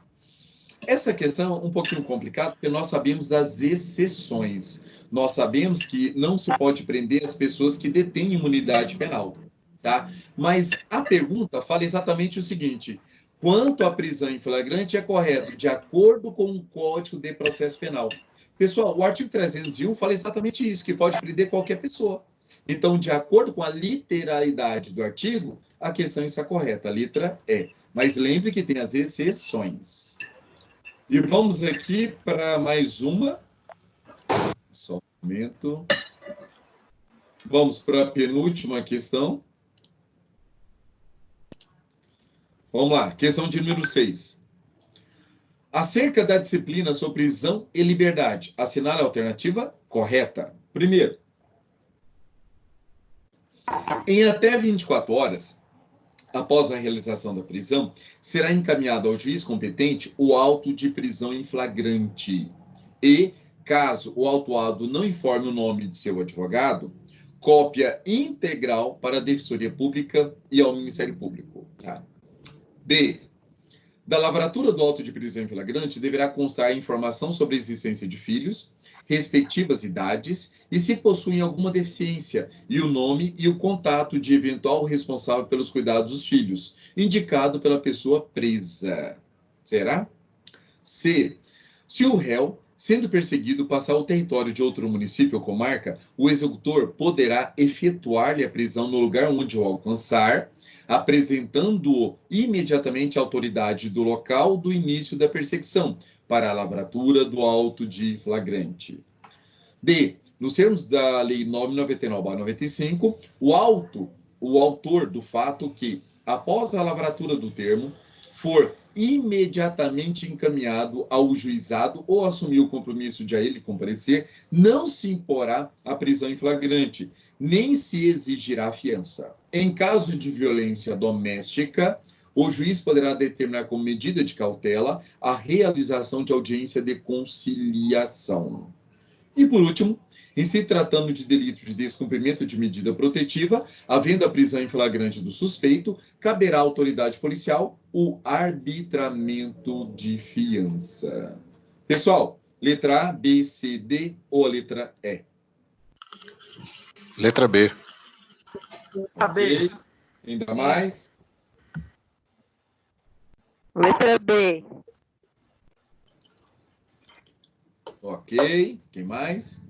essa questão é um pouquinho complicada, porque nós sabemos das exceções. Nós sabemos que não se pode prender as pessoas que detêm imunidade penal, tá? Mas a pergunta fala exatamente o seguinte: quanto à prisão em flagrante é correto, de acordo com o Código de Processo Penal? Pessoal, o artigo 301 fala exatamente isso, que pode prender qualquer pessoa. Então, de acordo com a literalidade do artigo, a questão está correta, a letra E. Mas lembre que tem as exceções. E vamos aqui para mais uma. Só um momento. Vamos para a penúltima questão. Vamos lá, questão de número 6. Acerca da disciplina sobre prisão e liberdade, assinale a alternativa correta. Primeiro, em até 24 horas, após a realização da prisão, será encaminhado ao juiz competente o auto de prisão em flagrante. E, caso o autuado não informe o nome de seu advogado, cópia integral para a Defensoria Pública e ao Ministério Público. Tá? B. Da lavratura do auto de prisão em flagrante deverá constar a informação sobre a existência de filhos, respectivas idades e se possuem alguma deficiência, e o nome e o contato de eventual responsável pelos cuidados dos filhos, indicado pela pessoa presa. Será? C. Se o réu Sendo perseguido passar o território de outro município ou comarca, o executor poderá efetuar-lhe a prisão no lugar onde o alcançar, apresentando-o imediatamente à autoridade do local do início da perseguição, para a lavratura do auto de flagrante. D. Nos termos da Lei 999/95, o autor do fato que, após a lavratura do termo, for imediatamente encaminhado ao juizado ou assumir o compromisso de a ele comparecer, não se imporá a prisão em flagrante, nem se exigirá fiança. Em caso de violência doméstica, o juiz poderá determinar como medida de cautela a realização de audiência de conciliação. E, por último, em se tratando de delito de descumprimento de medida protetiva, havendo a prisão em flagrante do suspeito, caberá à autoridade policial o arbitramento de fiança. Pessoal, letra A, B, C, D ou a letra E? Letra B. A B. Ok. Ainda mais? Letra B. Ok. Quem mais?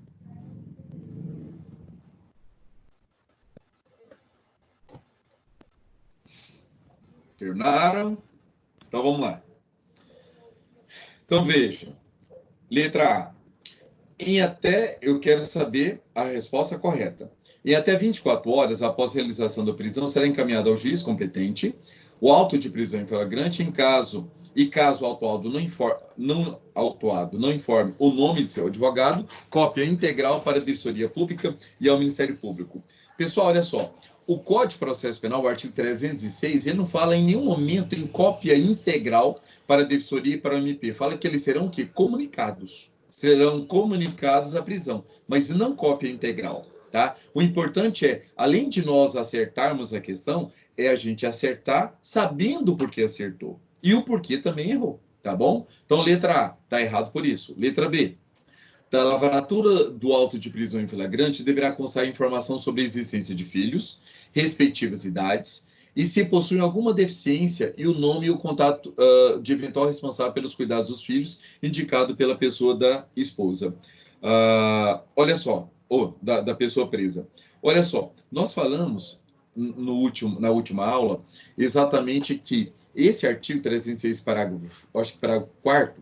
Terminaram? Então vamos lá. Então veja. Letra A. Eu quero saber a resposta correta. Em até 24 horas após a realização da prisão, será encaminhado ao juiz competente o auto de prisão em flagrante caso o autuado não informe o nome de seu advogado, cópia integral para a Defensoria Pública e ao Ministério Público. Pessoal, olha só. O Código de Processo Penal, o artigo 306, ele não fala em nenhum momento em cópia integral para a Defensoria e para o MP. Fala que eles serão o quê? Comunicados. Serão comunicados à prisão, mas não cópia integral, tá? O importante é, além de nós acertarmos a questão, é a gente acertar sabendo o porquê acertou. E o porquê também errou, tá bom? Então, letra A, tá errado por isso. Letra B. Da lavratura do auto de prisão em flagrante deverá constar informação sobre a existência de filhos, respectivas idades, e se possuem alguma deficiência e o nome e o contato de eventual responsável pelos cuidados dos filhos, indicado pela pessoa da esposa. Olha só, da pessoa presa. Olha só, nós falamos na última aula exatamente que esse artigo 306, parágrafo 4º,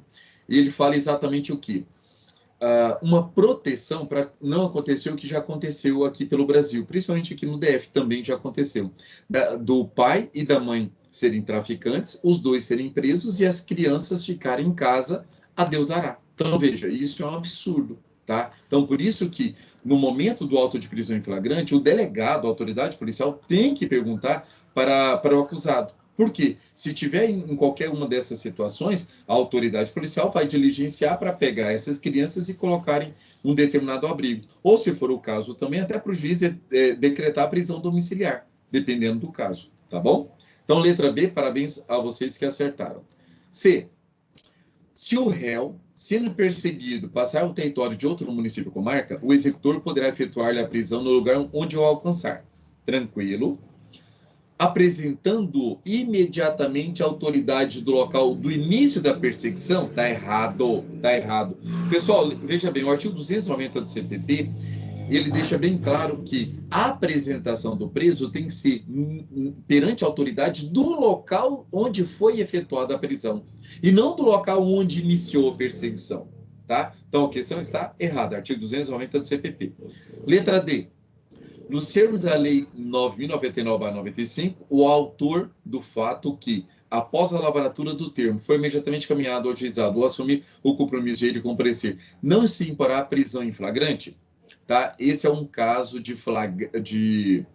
ele fala exatamente o quê? Uma proteção para não acontecer o que já aconteceu aqui pelo Brasil, principalmente aqui no DF também já aconteceu, do pai e da mãe serem traficantes, os dois serem presos e as crianças ficarem em casa, a Deus dará. Então, veja, isso é um absurdo, tá? Então, por isso que, no momento do auto de prisão em flagrante, o delegado, a autoridade policial, tem que perguntar para o acusado. Por quê? Se tiver em qualquer uma dessas situações, a autoridade policial vai diligenciar para pegar essas crianças e colocarem um determinado abrigo. Ou, se for o caso, também até para o juiz decretar a prisão domiciliar, dependendo do caso, tá bom? Então, letra B, parabéns a vocês que acertaram. C. Se o réu, sendo perseguido, passar o território de outro município ou comarca, o executor poderá efetuar-lhe a prisão no lugar onde o alcançar. Tranquilo. Apresentando imediatamente a autoridade do local do início da perseguição, tá errado, tá errado. Pessoal, veja bem, o artigo 290 do CPP, ele deixa bem claro que a apresentação do preso tem que ser perante a autoridade do local onde foi efetuada a prisão, e não do local onde iniciou a perseguição, tá? Então, a questão está errada, artigo 290 do CPP. Letra D. Nos termos da Lei 9.099/95, o autor do fato que, após a lavratura do termo, foi imediatamente caminhado ao juizado ou assumir o compromisso de ele comparecer, não se imporá a prisão em flagrante, tá? Esse é um caso de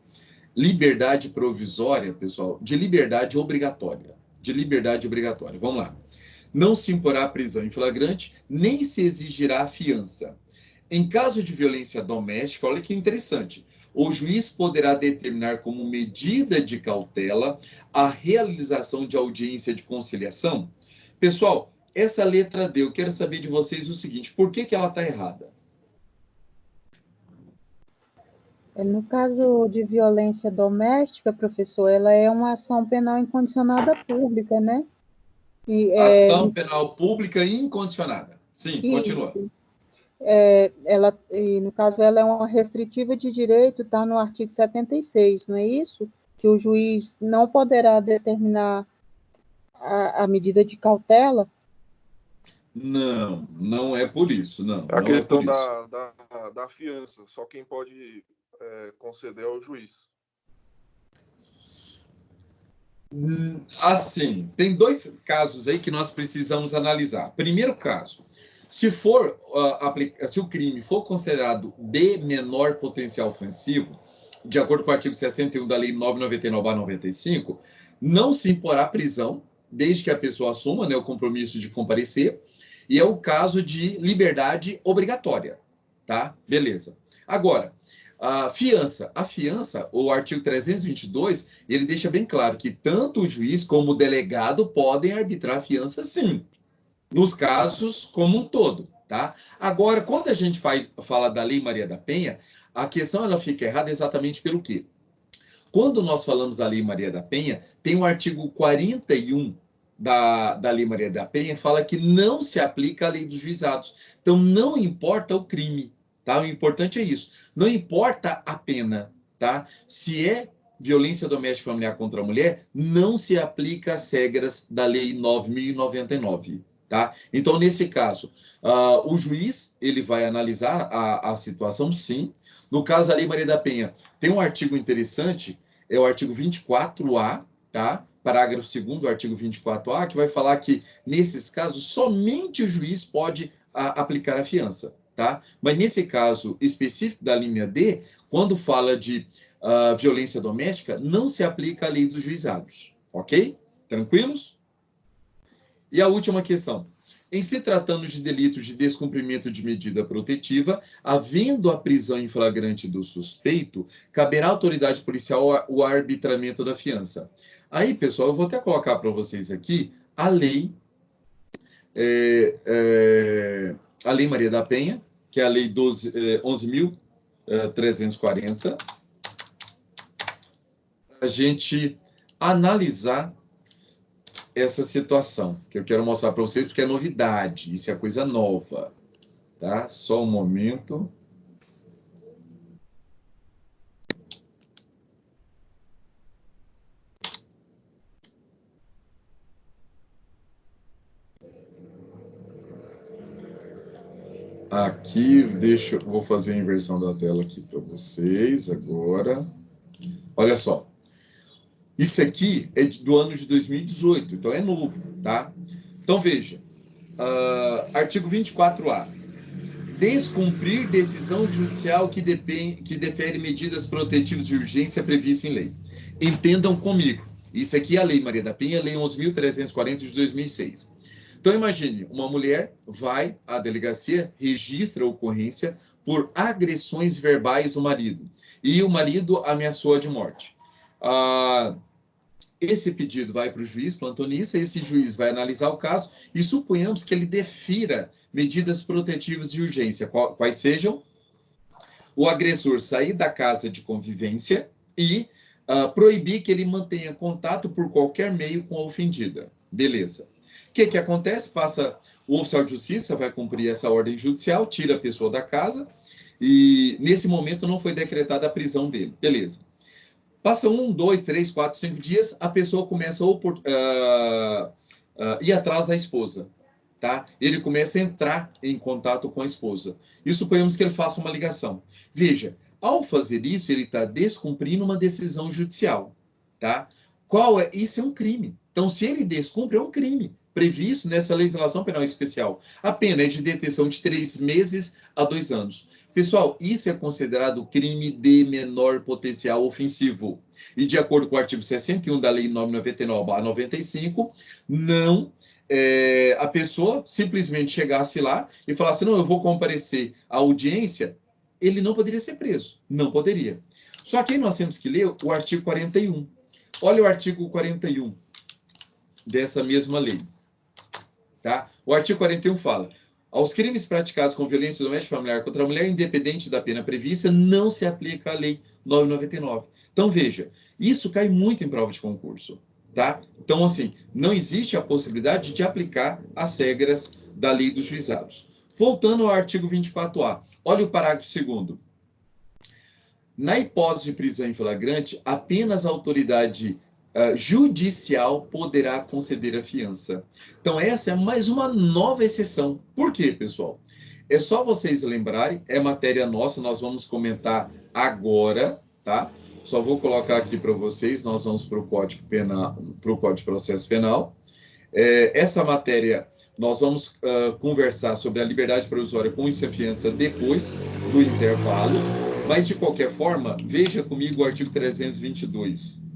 liberdade provisória, pessoal, de liberdade obrigatória. De liberdade obrigatória. Vamos lá. Não se imporá a prisão em flagrante, nem se exigirá a fiança. Em caso de violência doméstica, olha que interessante, o juiz poderá determinar como medida de cautela a realização de audiência de conciliação. Pessoal, essa letra D, eu quero saber de vocês o seguinte, por que ela está errada? No caso de violência doméstica, professor, ela é uma ação penal incondicionada pública, né? Ação penal pública incondicionada. Sim, E, continua. no caso, ela é uma restritiva de direito, está no artigo 76, não é isso? Que o juiz não poderá determinar a medida de cautela? Não, não é por isso, não. A Não é questão por isso. da fiança, só quem pode conceder é o juiz. Assim, tem dois casos aí que nós precisamos analisar. Primeiro caso, se o crime for considerado de menor potencial ofensivo, de acordo com o artigo 61 da Lei 999/95, não se imporá prisão, desde que a pessoa assuma, né, o compromisso de comparecer, e é o caso de liberdade obrigatória, tá? Beleza. Agora, a fiança, o artigo 322, ele deixa bem claro que tanto o juiz como o delegado podem arbitrar a fiança, sim, nos casos como um todo, tá? Agora, quando a gente fala da Lei Maria da Penha, a questão ela fica errada exatamente pelo quê? Quando nós falamos da Lei Maria da Penha, tem o artigo 41 da Lei Maria da Penha, fala que não se aplica a lei dos juizados. Então, não importa o crime, tá? O importante é isso. Não importa a pena, tá? Se é violência doméstica familiar contra a mulher, não se aplica as regras da Lei 9.099. Tá? Então, nesse caso, o juiz ele vai analisar a situação, sim. No caso da Lei Maria da Penha, tem um artigo interessante, é o artigo 24A, tá? Parágrafo 2º do artigo 24A, que vai falar que, nesses casos, somente o juiz pode aplicar a fiança, tá? Mas, nesse caso específico da linha D, quando fala de violência doméstica, não se aplica a lei dos juizados, ok? Tranquilos? E a última questão. Em se tratando de delito de descumprimento de medida protetiva, havendo a prisão em flagrante do suspeito, caberá à autoridade policial o arbitramento da fiança. Aí, pessoal, eu vou até colocar para vocês aqui a lei, a Lei Maria da Penha, que é a Lei 11.340, para a gente analisar essa situação, que eu quero mostrar para vocês, porque é novidade, isso é coisa nova, tá? Só um momento. Aqui, vou fazer a inversão da tela aqui para vocês agora. Olha só. Isso aqui é do ano de 2018, então é novo, tá? Então, veja. Artigo 24A. Descumprir decisão judicial que defere medidas protetivas de urgência previstas em lei. Entendam comigo. Isso aqui é a Lei Maria da Penha, Lei 11.340 de 2006. Então, imagine, uma mulher vai à delegacia, registra a ocorrência por agressões verbais do marido. E o marido ameaçou-a de morte. Esse pedido vai para o juiz plantonista, esse juiz vai analisar o caso e suponhamos que ele defira medidas protetivas de urgência, quais sejam o agressor sair da casa de convivência e proibir que ele mantenha contato por qualquer meio com a ofendida. Beleza. O que acontece? O oficial de justiça vai cumprir essa ordem judicial, tira a pessoa da casa e, nesse momento, não foi decretada a prisão dele. Beleza. Passa 1, 2, 3, 4, 5 dias, a pessoa começa a ir atrás da esposa, tá? Ele começa a entrar em contato com a esposa. E suponhamos que ele faça uma ligação. Veja, ao fazer isso, ele está descumprindo uma decisão judicial, tá? Isso é um crime. Então, se ele descumpre, é um crime previsto nessa legislação penal especial. A pena é de detenção de 3 meses a 2 anos. Pessoal, isso é considerado crime de menor potencial ofensivo. E de acordo com o artigo 61 da Lei 999/95, a pessoa simplesmente chegasse lá e falasse, não, eu vou comparecer à audiência, ele não poderia ser preso. Não poderia. Só que aí nós temos que ler o artigo 41. Olha o artigo 41 dessa mesma lei. Tá? O artigo 41 fala: aos crimes praticados com violência doméstica familiar contra a mulher, independente da pena prevista, não se aplica a Lei 999. Então, veja, isso cai muito em prova de concurso. Tá? Então, assim, não existe a possibilidade de aplicar as regras da Lei dos Juizados. Voltando ao artigo 24A, olha o parágrafo 2º. Na hipótese de prisão em flagrante, apenas a autoridade judicial poderá conceder a fiança. Então, essa é mais uma nova exceção. Por quê, pessoal? É só vocês lembrarem, é matéria nossa, nós vamos comentar agora, tá? Só vou colocar aqui para vocês, nós vamos para o Código Penal, para o Código de Processo Penal. Essa matéria, nós vamos conversar sobre a liberdade provisória com isso a fiança depois do intervalo, mas de qualquer forma, veja comigo o artigo 322.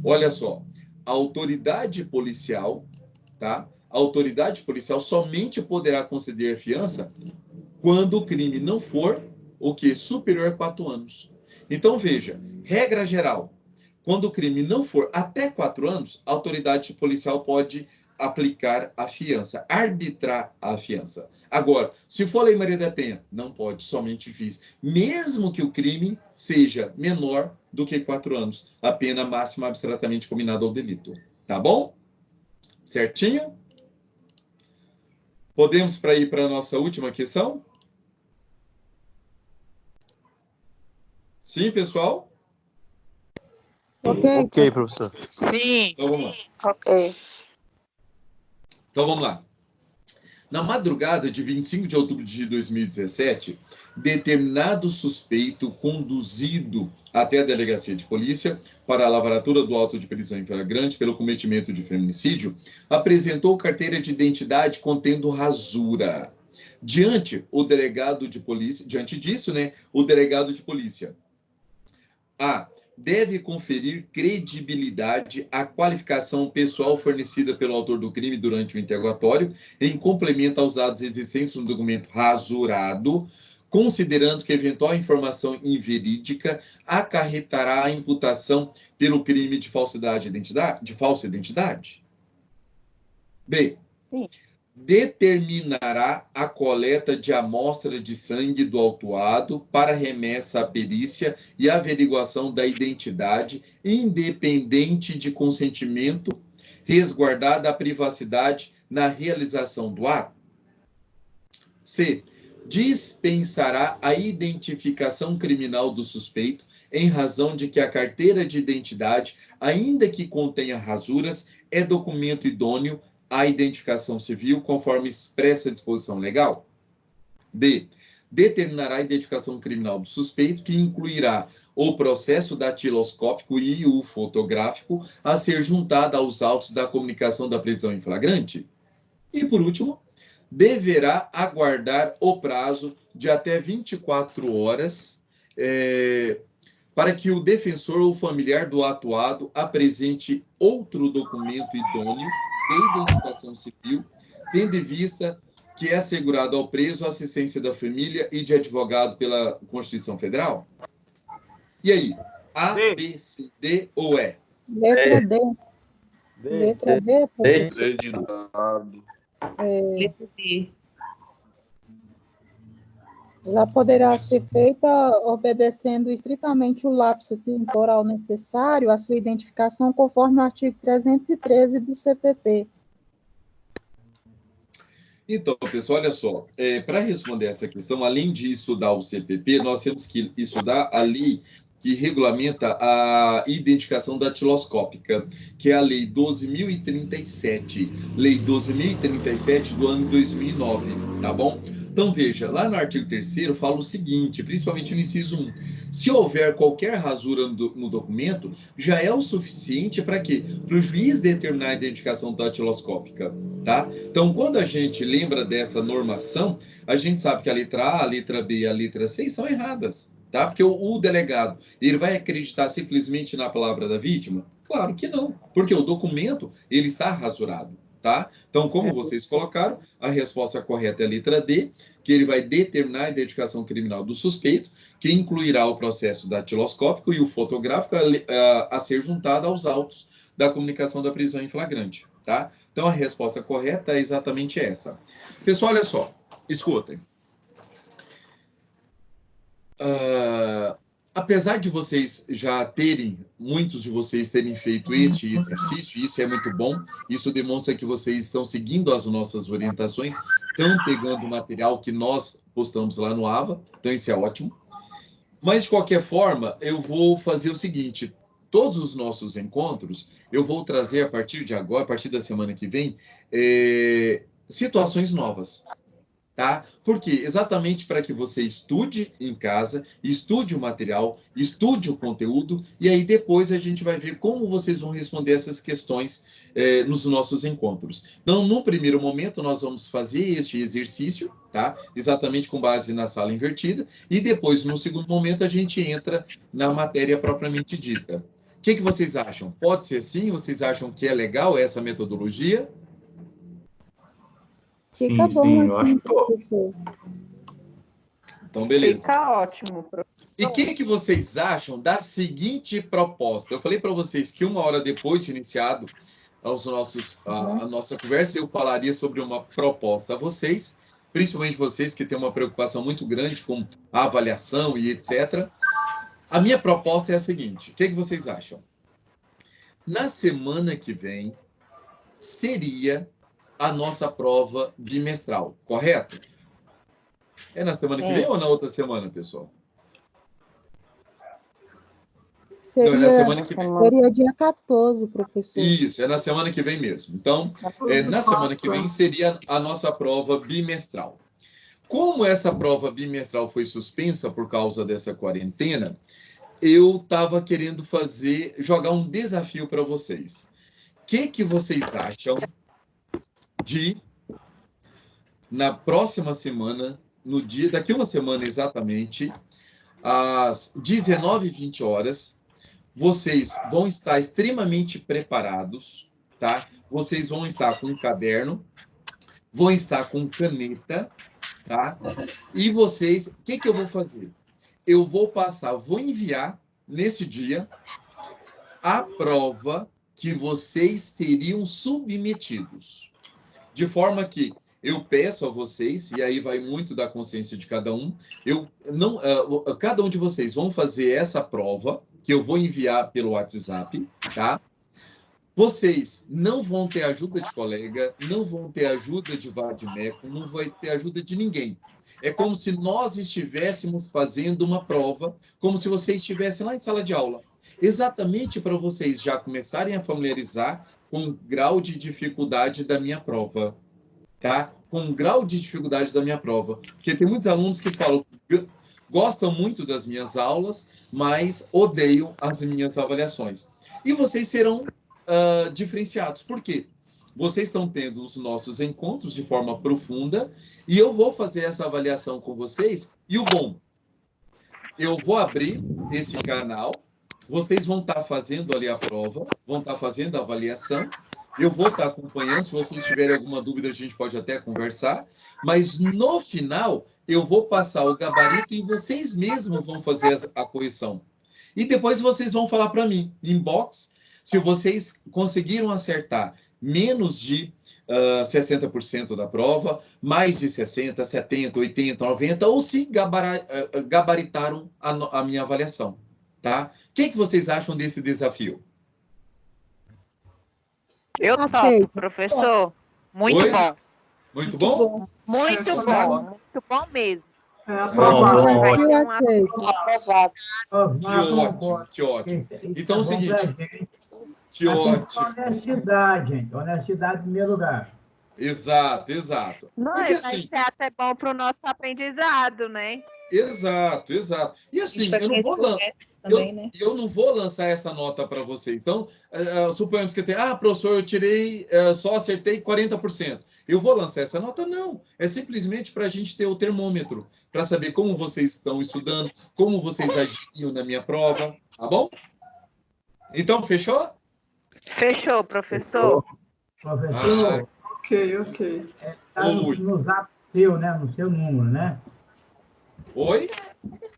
Olha só, a autoridade policial, tá? A autoridade policial somente poderá conceder a fiança quando o crime não for o quê? Superior a 4 anos. Então, veja, regra geral, quando o crime não for até 4 anos, a autoridade policial pode aplicar a fiança, arbitrar a fiança. Agora, se for Lei Maria da Penha, não pode, somente o juiz. Mesmo que o crime seja menor do que 4 anos, a pena máxima abstratamente combinada ao delito. Tá bom? Certinho? Podemos ir para a nossa última questão? Sim, pessoal? Ok, professor. Sim. Então vamos lá. Ok. Então vamos lá. Na madrugada de 25 de outubro de 2017, determinado suspeito conduzido até a delegacia de polícia para a lavratura do auto de prisão em flagrante pelo cometimento de feminicídio, apresentou carteira de identidade contendo rasura. Diante disso, o delegado de polícia deve conferir credibilidade à qualificação pessoal fornecida pelo autor do crime durante o interrogatório, em complemento aos dados existentes no documento rasurado, considerando que eventual informação inverídica acarretará a imputação pelo crime de falsa identidade. B. Sim. Determinará a coleta de amostra de sangue do autuado para remessa à perícia e averiguação da identidade, independente de consentimento, resguardada a privacidade na realização do ato. C. Dispensará a identificação criminal do suspeito em razão de que a carteira de identidade, ainda que contenha rasuras, é documento idôneo à identificação civil, conforme expressa a disposição legal. D. Determinará a identificação criminal do suspeito, que incluirá o processo datiloscópico e o fotográfico a ser juntado aos autos da comunicação da prisão em flagrante. E, por último, deverá aguardar o prazo de até 24 horas para que o defensor ou familiar do atuado apresente outro documento idôneo de identificação civil, tendo em vista que é assegurado ao preso a assistência da família e de advogado pela Constituição Federal? E aí? A, B, C, D ou E? Letra D. Letra D, professor. D de dado. Letra D. Ela poderá ser feita obedecendo estritamente o lapso temporal necessário à sua identificação, conforme o artigo 313 do CPP. Então, pessoal, olha só, para responder essa questão, além de estudar o CPP, nós temos que estudar a lei que regulamenta a identificação datiloscópica, que é a Lei 12.037, Lei 12.037 do ano 2009, tá bom? Então, veja, lá no artigo 3º fala o seguinte, principalmente no inciso 1, se houver qualquer rasura no documento, já é o suficiente para quê? Para o juiz determinar a identificação datiloscópica, tá? Então, quando a gente lembra dessa normação, a gente sabe que a letra A, a letra B e a letra C estão erradas, tá? Porque o delegado, ele vai acreditar simplesmente na palavra da vítima? Claro que não, porque o documento, ele está rasurado. Tá? Então, como vocês colocaram, a resposta correta é a letra D, que ele vai determinar a identificação criminal do suspeito, que incluirá o processo datiloscópico e o fotográfico a ser juntado aos autos da comunicação da prisão em flagrante. Tá? Então, a resposta correta é exatamente essa. Pessoal, olha só, escutem. apesar de vocês já terem, muitos de vocês terem feito este exercício, isso é muito bom, isso demonstra que vocês estão seguindo as nossas orientações, estão pegando o material que nós postamos lá no AVA, então isso é ótimo. Mas, de qualquer forma, eu vou fazer o seguinte, todos os nossos encontros, eu vou trazer a partir de agora, a partir da semana que vem, situações novas. Tá? Por quê? Exatamente para que você estude em casa, estude o material, estude o conteúdo, e aí depois a gente vai ver como vocês vão responder essas questões nos nossos encontros. Então, no primeiro momento, nós vamos fazer este exercício, tá? Exatamente com base na sala invertida, e depois, no segundo momento, a gente entra na matéria propriamente dita. O que vocês acham? Pode ser assim? Vocês acham que é legal essa metodologia? Fica bom assim, professor. Então, beleza. Fica ótimo, professor. E o que vocês acham da seguinte proposta? Eu falei para vocês que 1 hora depois de iniciado a nossa conversa, eu falaria sobre uma proposta a vocês, principalmente vocês que têm uma preocupação muito grande com a avaliação e etc. A minha proposta é a seguinte, o que vocês acham? Na semana que vem, seria a nossa prova bimestral, correto? É na semana que vem ou na outra semana, pessoal? Seria, não, é na semana que vem. Seria dia 14, professor. Isso, é na semana que vem mesmo. Então, na semana que vem seria a nossa prova bimestral. Como essa prova bimestral foi suspensa por causa dessa quarentena, eu estava querendo jogar um desafio para vocês. O que vocês acham de, na próxima semana, daqui uma semana exatamente, às 19h20, vocês vão estar extremamente preparados, tá? Vocês vão estar com um caderno, vão estar com caneta, tá? E vocês, o que eu vou fazer? Eu vou enviar, nesse dia, a prova que vocês seriam submetidos. De forma que eu peço a vocês, e aí vai muito da consciência de cada um, cada um de vocês vão fazer essa prova, que eu vou enviar pelo WhatsApp, tá? Vocês não vão ter ajuda de colega, não vão ter ajuda de vadimeco, não vai ter ajuda de ninguém. É como se nós estivéssemos fazendo uma prova, como se vocês estivessem lá em sala de aula. Exatamente para vocês já começarem a familiarizar com o grau de dificuldade da minha prova, tá? Com o grau de dificuldade da minha prova. Porque tem muitos alunos que falam que gostam muito das minhas aulas, mas odeiam as minhas avaliações. E vocês serão diferenciados. Por quê? Vocês estão tendo os nossos encontros de forma profunda e eu vou fazer essa avaliação com vocês. E o bom, eu vou abrir esse canal, vocês vão estar fazendo ali a prova, vão estar fazendo a avaliação, eu vou estar acompanhando, se vocês tiverem alguma dúvida a gente pode até conversar, mas no final eu vou passar o gabarito e vocês mesmos vão fazer a correção. E depois vocês vão falar para mim, inbox, se vocês conseguiram acertar menos de 60% da prova, mais de 60%, 70%, 80%, 90%, ou se gabaritaram a minha avaliação. Tá? O que vocês acham desse desafio? Eu topo, professor. Muito Oi? bom. Muito bom? Muito bom. Muito bom mesmo. Que ótimo. Então é o seguinte. Que ótimo. Honestidade, gente. Honestidade em primeiro lugar. Exato. Não, Porque mas assim, é até bom para o nosso aprendizado, né? Exato. E assim, eu não vou lançar essa nota para vocês. Então, suponhamos que tem, professor, eu tirei, só acertei 40%. Eu vou lançar essa nota? Não. É simplesmente para a gente ter o termômetro, para saber como vocês estão estudando, como vocês agiriam na minha prova, tá bom? Então, fechou? Fechou, professor. Professor, Ok. Tá no zap seu, né? No seu número, né? Oi?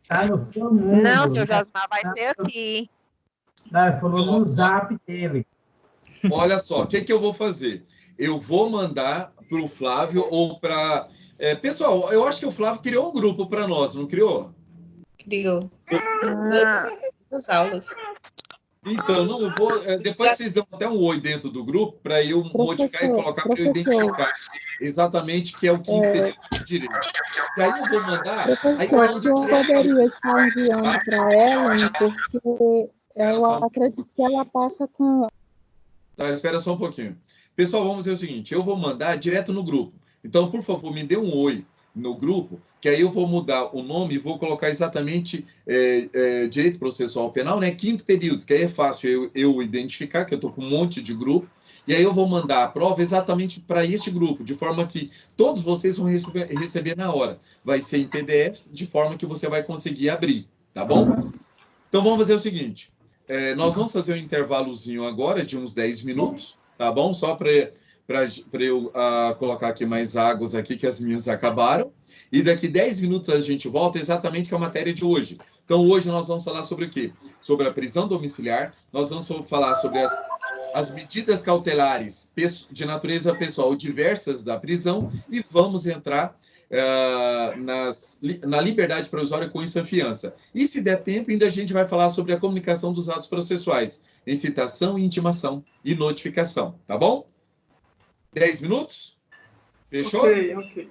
Tá no seu número. Não, seu Josmar, vai ser aqui. Não, ele falou no zap dele. Olha só, o que eu vou fazer? Eu vou mandar para o Flávio ou para... pessoal, eu acho que o Flávio criou um grupo para nós, não criou? criou. As aulas. Então, não, eu vou. Depois vocês dão até um oi dentro do grupo para eu modificar e colocar para eu identificar exatamente que é o quinto período de direito. E aí eu vou mandar. Aí eu mando eu poderia estar enviando para ela, porque eu acredito que ela passa com. Tá, espera só um pouquinho. Pessoal, vamos fazer o seguinte: eu vou mandar direto no grupo. Então, por favor, me dê um oi no grupo, que aí eu vou mudar o nome e vou colocar exatamente Direito Processual Penal, né? Quinto período, que aí é fácil eu identificar, que eu estou com um monte de grupo, e aí eu vou mandar a prova exatamente para este grupo, de forma que todos vocês vão receber na hora. Vai ser em PDF, de forma que você vai conseguir abrir, tá bom? Então vamos fazer o seguinte, nós vamos fazer um intervalozinho agora de uns 10 minutos, tá bom? Só para eu colocar aqui mais águas aqui, que as minhas acabaram. E daqui 10 minutos a gente volta exatamente com a matéria de hoje. Então, hoje nós vamos falar sobre o quê? Sobre a prisão domiciliar. Nós vamos falar sobre as medidas cautelares de natureza pessoal diversas da prisão e vamos entrar na liberdade provisória com isso a fiança. E se der tempo, ainda a gente vai falar sobre a comunicação dos atos processuais, incitação, intimação e notificação, tá bom? 10 minutos? Fechou? Ok.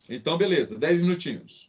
Então, beleza, 10 minutinhos.